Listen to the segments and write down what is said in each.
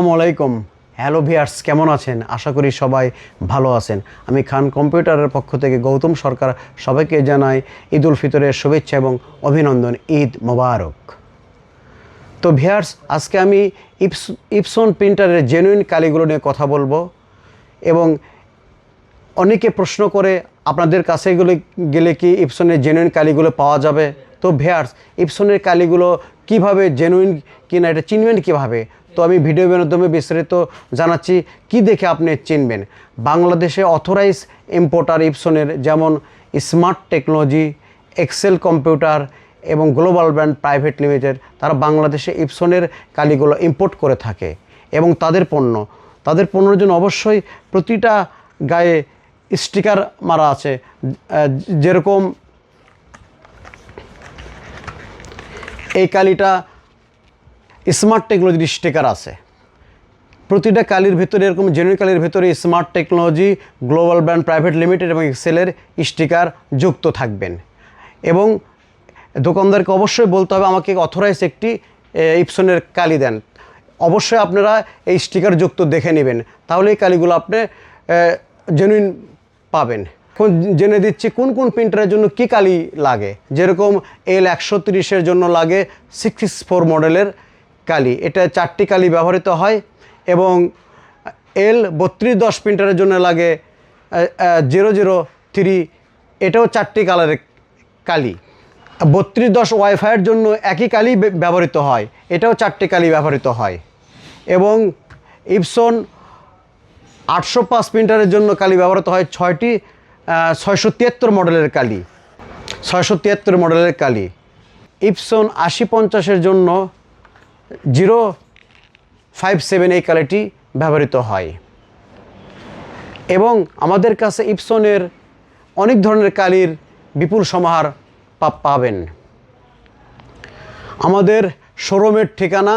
আসসালামু আলাইকুম। Hello viewers, কেমন আছেন? আশা করি সবাই ভালো আছেন। আমি খান কম্পিউটারের পক্ষ থেকে গৌতম সরকার সবাইকে জানাই ঈদ উল ফিতরের শুভেচ্ছা এবং অভিনন্দন। ঈদ মোবারক। তো ভিউয়ার্স, আজকে আমি ইপসন প্রিন্টারের জেনুইন কালিগুলো নিয়ে কথা বলবো এবং অনেকে প্রশ্ন করে আপনাদের কাছে গেলে কি ইপসনের জেনুইন কালিগুলো পাওয়া যাবে? তো ভিউয়ার্স, ইপসনের কালিগুলো কিভাবে জেনুইন কিনা এটা চিনবেন কিভাবে? তো আমি ভিডিওর মাধ্যমে বিস্তারিত জানাচ্ছি কি দেখে আপনি চিনবেন। বাংলাদেশে অথরাইজ ইম্পোর্টার ইপসনের যেমন স্মার্ট টেকনোলজি, এক্সেল কম্পিউটার এবং গ্লোবাল ব্র্যান্ড প্রাইভেট লিমিটেড, তারা বাংলাদেশে ইপসনের কালিগুলো ইম্পোর্ট করে থাকে এবং তাদের পণ্যের জন্য অবশ্যই প্রতিটা গায়ে স্টিকার মারা আছে। যেরকম এই কালিটা স্মার্ট টেকনোলজির স্টিকার আছে। প্রতিটা কালির ভিতরে এরকম জেনুইন কালির ভিতরে smart technology, global brand private limited এবং এক্সেলের স্টিকার যুক্ত থাকবেন। এবং দোকানদারকে অবশ্যই বলতে হবে আমাকে অথরাইজ একটি ইপসনের কালি দেন। অবশ্যই আপনারা এই স্টিকার যুক্ত দেখে নেবেন, তাহলে এই কালিগুলো আপনি জেনুইন পাবেন। এখন জেনে দিচ্ছি কোন কোন প্রিন্টারের জন্য কী কালি লাগে। যেরকম L130 জন্য লাগে 664 মডেলের কালি, এটা 4টি কালি ব্যবহৃত হয়। এবং L3210 প্রিন্টারের জন্য লাগে 003, এটাও 4টি কালারের কালি। 3210 ওয়াইফাইয়ের জন্য একই কালি ব্যবহৃত হয়, এটাও 4টি কালি ব্যবহৃত হয়। এবং ইপসন 805 প্রিন্টারের জন্য কালি ব্যবহৃত হয় 6টি 673 মডেলের কালি, 673 মডেলের কালি। ইপসন 8050 জন্য 057 এই কালিটি ব্যবহৃত হয়। এবং আমাদের কাছে ইপসনের অনেক ধরনের কালির বিপুল সমাহার পাবেন। আমাদের শোরুমের ঠিকানা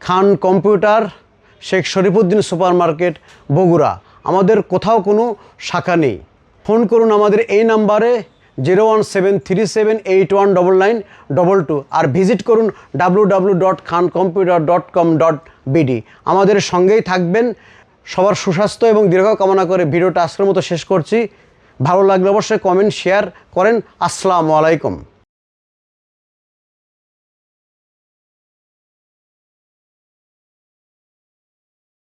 Khan computer, Sheikh Sharifuddin super market, Bogura. আমাদের কোথাও কোনো শাখা নেই। ফোন করুন আমাদের এই নাম্বারে 01737819922 আর ভিজিট করুন www.khancomputer.com.bd। আমাদের সঙ্গেই থাকবেন। সবার সুস্বাস্থ্য এবং দীর্ঘ কামনা করে ভিডিওটা আজকের মতো শেষ করছি। ভালো লাগলে অবশ্যই কমেন্ট শেয়ার করেন। আসসালামু আলাইকুম।